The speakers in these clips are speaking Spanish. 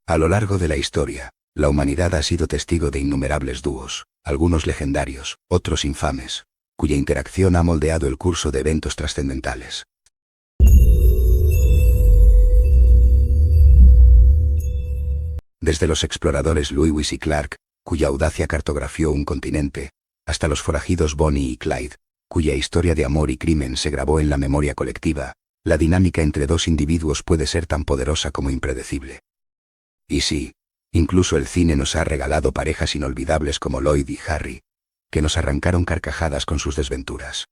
A lo largo de la historia, la humanidad ha sido testigo de innumerables dúos, algunos legendarios, otros infames, cuya interacción ha moldeado el curso de eventos trascendentales. Desde los exploradores Lewis y Clark, cuya audacia cartografió un continente, hasta los forajidos Bonnie y Clyde, cuya historia de amor y crimen se grabó en la memoria colectiva, la dinámica entre dos individuos puede ser tan poderosa como impredecible. Y sí, incluso el cine nos ha regalado parejas inolvidables como Lloyd y Harry, que nos arrancaron carcajadas con sus desventuras.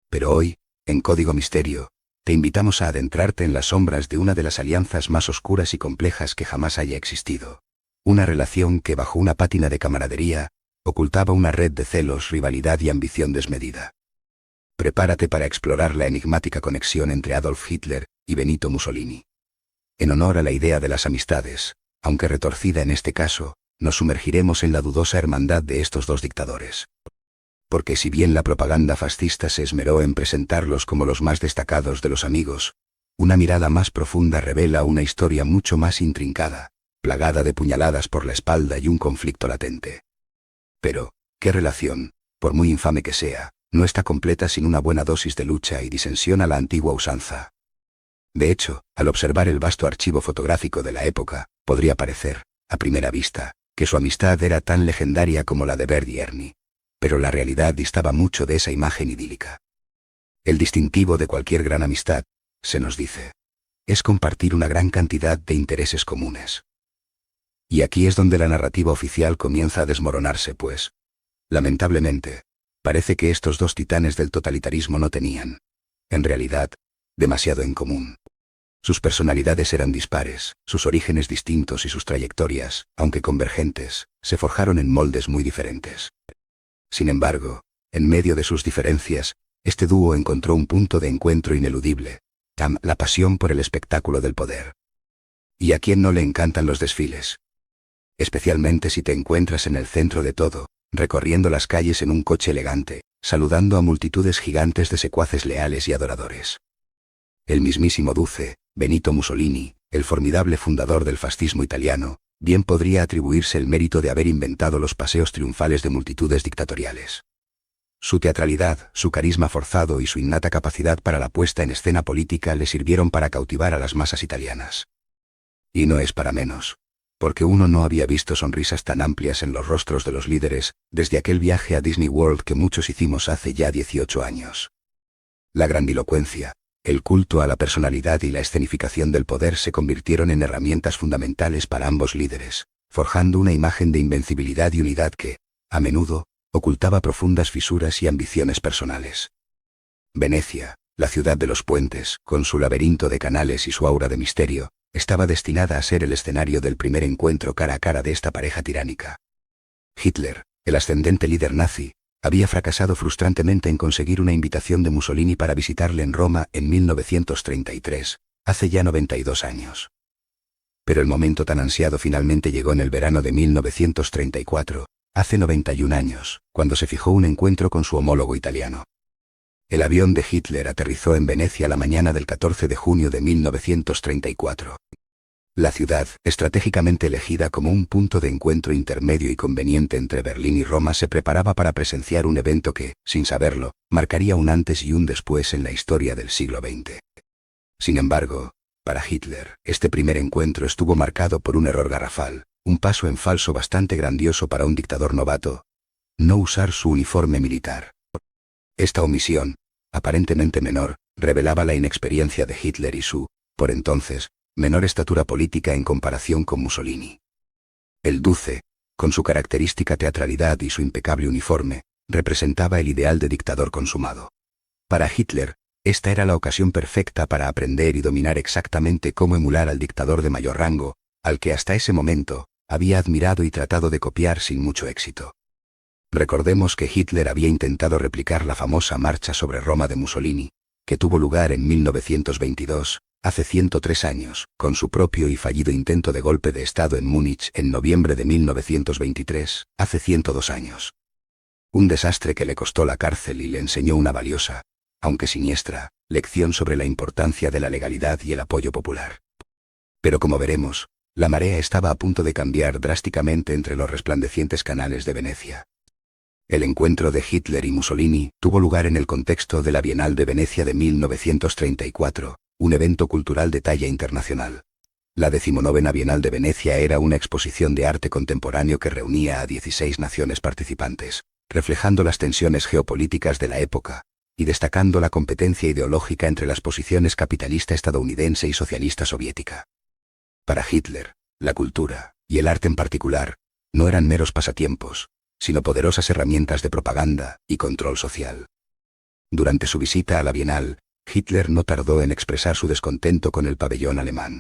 Pero hoy, en Código Misterio, te invitamos a adentrarte en las sombras de una de las alianzas más oscuras y complejas que jamás haya existido. Una relación que bajo una pátina de camaradería, ocultaba una red de celos, rivalidad y ambición desmedida. Prepárate para explorar la enigmática conexión entre Adolf Hitler y Benito Mussolini. En honor a la idea de las amistades, aunque retorcida en este caso, nos sumergiremos en la dudosa hermandad de estos dos dictadores. Porque si bien la propaganda fascista se esmeró en presentarlos como los más destacados de los amigos, una mirada más profunda revela una historia mucho más intrincada, plagada de puñaladas por la espalda y un conflicto latente. Pero, ¿qué relación, por muy infame que sea, no está completa sin una buena dosis de lucha y disensión a la antigua usanza? De hecho, al observar el vasto archivo fotográfico de la época, podría parecer, a primera vista, que su amistad era tan legendaria como la de Bert y Ernie. Pero la realidad distaba mucho de esa imagen idílica. El distintivo de cualquier gran amistad, se nos dice, es compartir una gran cantidad de intereses comunes. Y aquí es donde la narrativa oficial comienza a desmoronarse, pues, lamentablemente, parece que estos dos titanes del totalitarismo no tenían, en realidad, demasiado en común. Sus personalidades eran dispares, sus orígenes distintos y sus trayectorias, aunque convergentes, se forjaron en moldes muy diferentes. Sin embargo, en medio de sus diferencias, este dúo encontró un punto de encuentro ineludible, la pasión por el espectáculo del poder. ¿Y a quién no le encantan los desfiles? Especialmente si te encuentras en el centro de todo, recorriendo las calles en un coche elegante, saludando a multitudes gigantes de secuaces leales y adoradores. El mismísimo Duce, Benito Mussolini, el formidable fundador del fascismo italiano, bien podría atribuirse el mérito de haber inventado los paseos triunfales de multitudes dictatoriales. Su teatralidad, su carisma forzado y su innata capacidad para la puesta en escena política le sirvieron para cautivar a las masas italianas. Y no es para menos, porque uno no había visto sonrisas tan amplias en los rostros de los líderes desde aquel viaje a Disney World que muchos hicimos hace ya 18 años. La grandilocuencia, el culto a la personalidad y la escenificación del poder se convirtieron en herramientas fundamentales para ambos líderes, forjando una imagen de invencibilidad y unidad que, a menudo, ocultaba profundas fisuras y ambiciones personales. Venecia, la ciudad de los puentes, con su laberinto de canales y su aura de misterio, estaba destinada a ser el escenario del primer encuentro cara a cara de esta pareja tiránica. Hitler, el ascendente líder nazi, había fracasado frustrantemente en conseguir una invitación de Mussolini para visitarle en Roma en 1933, hace ya 92 años. Pero el momento tan ansiado finalmente llegó en el verano de 1934, hace 91 años, cuando se fijó un encuentro con su homólogo italiano. El avión de Hitler aterrizó en Venecia la mañana del 14 de junio de 1934. La ciudad, estratégicamente elegida como un punto de encuentro intermedio y conveniente entre Berlín y Roma, se preparaba para presenciar un evento que, sin saberlo, marcaría un antes y un después en la historia del siglo XX. Sin embargo, para Hitler, este primer encuentro estuvo marcado por un error garrafal, un paso en falso bastante grandioso para un dictador novato: no usar su uniforme militar. Esta omisión, aparentemente menor, revelaba la inexperiencia de Hitler y su, por entonces, menor estatura política en comparación con Mussolini. El Duce, con su característica teatralidad y su impecable uniforme, representaba el ideal de dictador consumado. Para Hitler, esta era la ocasión perfecta para aprender y dominar exactamente cómo emular al dictador de mayor rango, al que hasta ese momento había admirado y tratado de copiar sin mucho éxito. Recordemos que Hitler había intentado replicar la famosa marcha sobre Roma de Mussolini, que tuvo lugar en 1922, hace 103 años, con su propio y fallido intento de golpe de Estado en Múnich en noviembre de 1923, hace 102 años. Un desastre que le costó la cárcel y le enseñó una valiosa, aunque siniestra, lección sobre la importancia de la legalidad y el apoyo popular. Pero como veremos, La marea estaba a punto de cambiar drásticamente entre los resplandecientes canales de Venecia. El encuentro de Hitler y Mussolini tuvo lugar en el contexto de la Bienal de Venecia de 1934, un evento cultural de talla internacional. La 19ª Bienal de Venecia era una exposición de arte contemporáneo que reunía a 16 naciones participantes, reflejando las tensiones geopolíticas de la época y destacando la competencia ideológica entre las posiciones capitalista estadounidense y socialista soviética. Para Hitler, la cultura, y el arte en particular, no eran meros pasatiempos, sino poderosas herramientas de propaganda y control social. Durante su visita a la Bienal, Hitler no tardó en expresar su descontento con el pabellón alemán.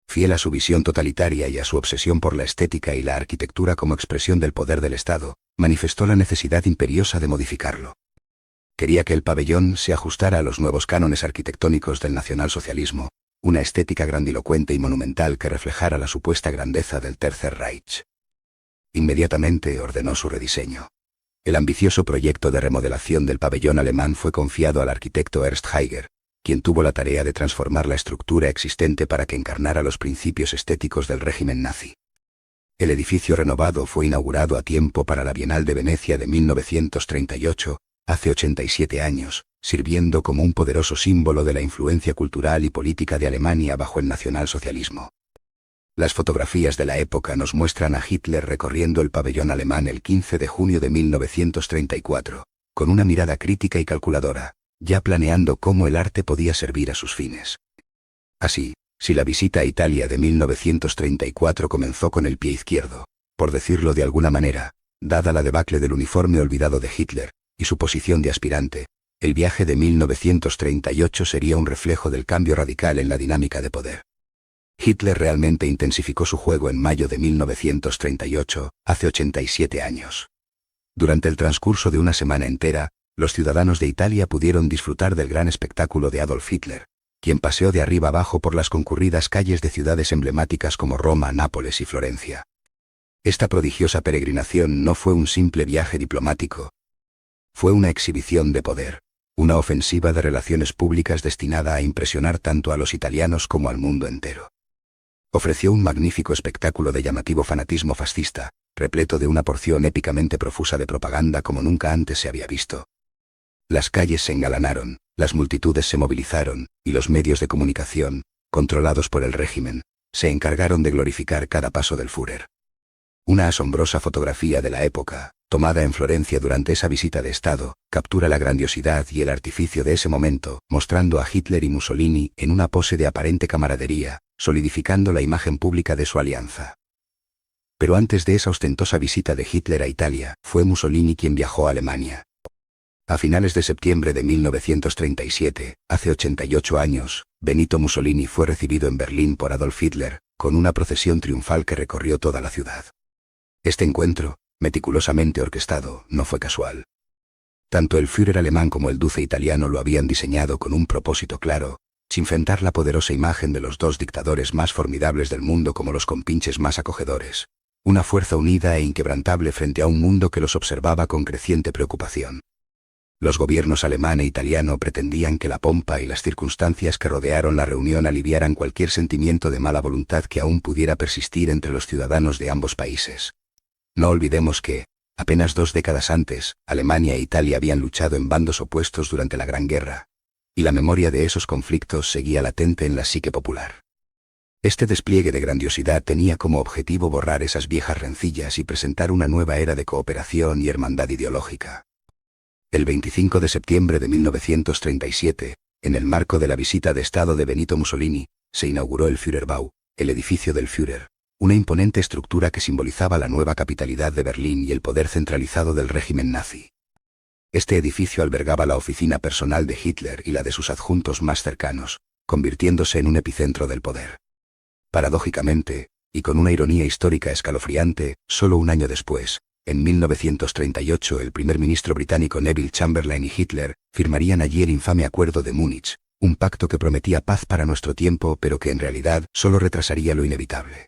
Fiel a su visión totalitaria y a su obsesión por la estética y la arquitectura como expresión del poder del Estado, manifestó la necesidad imperiosa de modificarlo. Quería que el pabellón se ajustara a los nuevos cánones arquitectónicos del nacionalsocialismo, una estética grandilocuente y monumental que reflejara la supuesta grandeza del Tercer Reich. Inmediatamente ordenó su rediseño. El ambicioso proyecto de remodelación del pabellón alemán fue confiado al arquitecto Ernst Haiger, quien tuvo la tarea de transformar la estructura existente para que encarnara los principios estéticos del régimen nazi. El edificio renovado fue inaugurado a tiempo para la Bienal de Venecia de 1938, hace 87 años, sirviendo como un poderoso símbolo de la influencia cultural y política de Alemania bajo el nacionalsocialismo. Las fotografías de la época nos muestran a Hitler recorriendo el pabellón alemán el 15 de junio de 1934, con una mirada crítica y calculadora, ya planeando cómo el arte podía servir a sus fines. Así, si la visita a Italia de 1934 comenzó con el pie izquierdo, por decirlo de alguna manera, dada la debacle del uniforme olvidado de Hitler, y su posición de aspirante, el viaje de 1938 sería un reflejo del cambio radical en la dinámica de poder. Hitler realmente intensificó su juego en mayo de 1938, hace 87 años. Durante el transcurso de una semana entera, los ciudadanos de Italia pudieron disfrutar del gran espectáculo de Adolf Hitler, quien paseó de arriba abajo por las concurridas calles de ciudades emblemáticas como Roma, Nápoles y Florencia. Esta prodigiosa peregrinación no fue un simple viaje diplomático. Fue una exhibición de poder, una ofensiva de relaciones públicas destinada a impresionar tanto a los italianos como al mundo entero. Ofreció un magnífico espectáculo de llamativo fanatismo fascista, repleto de una porción épicamente profusa de propaganda como nunca antes se había visto. Las calles se engalanaron, las multitudes se movilizaron, y los medios de comunicación, controlados por el régimen, se encargaron de glorificar cada paso del Führer. Una asombrosa fotografía de la época, tomada en Florencia durante esa visita de Estado, captura la grandiosidad y el artificio de ese momento, mostrando a Hitler y Mussolini en una pose de aparente camaradería, solidificando la imagen pública de su alianza. Pero antes de esa ostentosa visita de Hitler a Italia, fue Mussolini quien viajó a Alemania. A finales de septiembre de 1937, hace 88 años, Benito Mussolini fue recibido en Berlín por Adolf Hitler, con una procesión triunfal que recorrió toda la ciudad. Este encuentro, meticulosamente orquestado, no fue casual. Tanto el Führer alemán como el Duce italiano lo habían diseñado con un propósito claro: cincentar la poderosa imagen de los dos dictadores más formidables del mundo como los compinches más acogedores, una fuerza unida e inquebrantable frente a un mundo que los observaba con creciente preocupación. Los gobiernos alemán e italiano pretendían que la pompa y las circunstancias que rodearon la reunión aliviaran cualquier sentimiento de mala voluntad que aún pudiera persistir entre los ciudadanos de ambos países. No olvidemos que, apenas 2 décadas antes, Alemania e Italia habían luchado en bandos opuestos durante la Gran Guerra, y la memoria de esos conflictos seguía latente en la psique popular. Este despliegue de grandiosidad tenía como objetivo borrar esas viejas rencillas y presentar una nueva era de cooperación y hermandad ideológica. El 25 de septiembre de 1937, en el marco de la visita de Estado de Benito Mussolini, se inauguró el Führerbau, el edificio del Führer, una imponente estructura que simbolizaba la nueva capitalidad de Berlín y el poder centralizado del régimen nazi. Este edificio albergaba la oficina personal de Hitler y la de sus adjuntos más cercanos, convirtiéndose en un epicentro del poder. Paradójicamente, y con una ironía histórica escalofriante, solo un año después, en 1938, el primer ministro británico Neville Chamberlain y Hitler firmarían allí el infame Acuerdo de Múnich, un pacto que prometía paz para nuestro tiempo pero que en realidad solo retrasaría lo inevitable.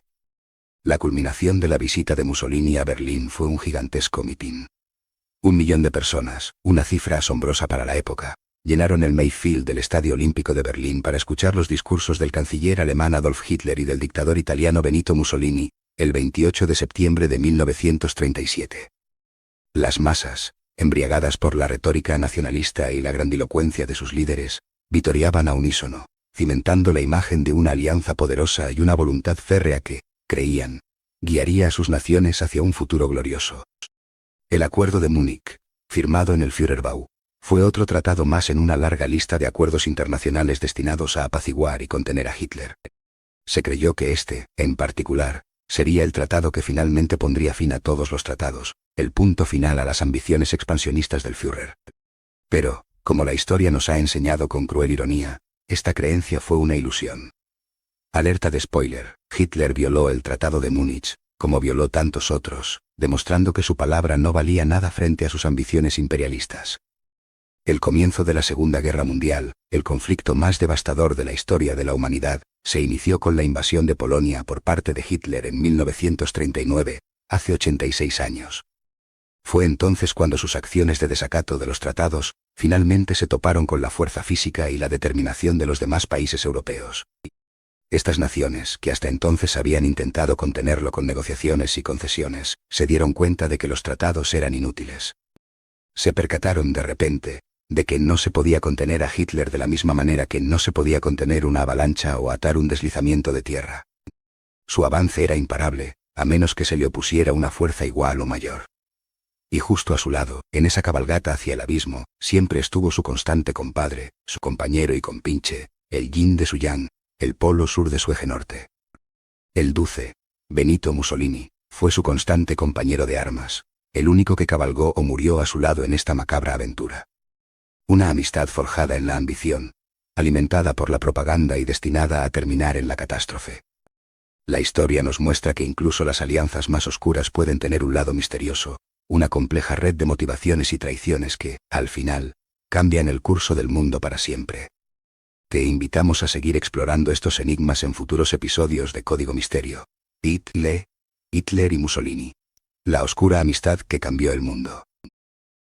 La culminación de la visita de Mussolini a Berlín fue un gigantesco mitin. 1 millón de personas, una cifra asombrosa para la época, llenaron el Mayfield del Estadio Olímpico de Berlín para escuchar los discursos del canciller alemán Adolf Hitler y del dictador italiano Benito Mussolini, el 28 de septiembre de 1937. Las masas, embriagadas por la retórica nacionalista y la grandilocuencia de sus líderes, vitoreaban a unísono, cimentando la imagen de una alianza poderosa y una voluntad férrea que, creían, guiaría a sus naciones hacia un futuro glorioso. El Acuerdo de Múnich, firmado en el Führerbau, fue otro tratado más en una larga lista de acuerdos internacionales destinados a apaciguar y contener a Hitler. Se creyó que este, en particular, sería el tratado que finalmente pondría fin a todos los tratados, el punto final a las ambiciones expansionistas del Führer. Pero, como la historia nos ha enseñado con cruel ironía, esta creencia fue una ilusión. Alerta de spoiler, Hitler violó el Tratado de Múnich, como violó tantos otros, demostrando que su palabra no valía nada frente a sus ambiciones imperialistas. El comienzo de la Segunda Guerra Mundial, el conflicto más devastador de la historia de la humanidad, se inició con la invasión de Polonia por parte de Hitler en 1939, hace 86 años. Fue entonces cuando sus acciones de desacato de los tratados, finalmente se toparon con la fuerza física y la determinación de los demás países europeos. Estas naciones, que hasta entonces habían intentado contenerlo con negociaciones y concesiones, se dieron cuenta de que los tratados eran inútiles. Se percataron de repente, de que no se podía contener a Hitler de la misma manera que no se podía contener una avalancha o atar un deslizamiento de tierra. Su avance era imparable, a menos que se le opusiera una fuerza igual o mayor. Y justo a su lado, en esa cabalgata hacia el abismo, siempre estuvo su constante compadre, su compañero y compinche, el yin de su yang, el polo sur de su eje norte. El Duce, Benito Mussolini, fue su constante compañero de armas, el único que cabalgó o murió a su lado en esta macabra aventura. Una amistad forjada en la ambición, alimentada por la propaganda y destinada a terminar en la catástrofe. La historia nos muestra que incluso las alianzas más oscuras pueden tener un lado misterioso, una compleja red de motivaciones y traiciones que, al final, cambian el curso del mundo para siempre. Te invitamos a seguir explorando estos enigmas en futuros episodios de Código Misterio. Hitler y Mussolini. La oscura amistad que cambió el mundo.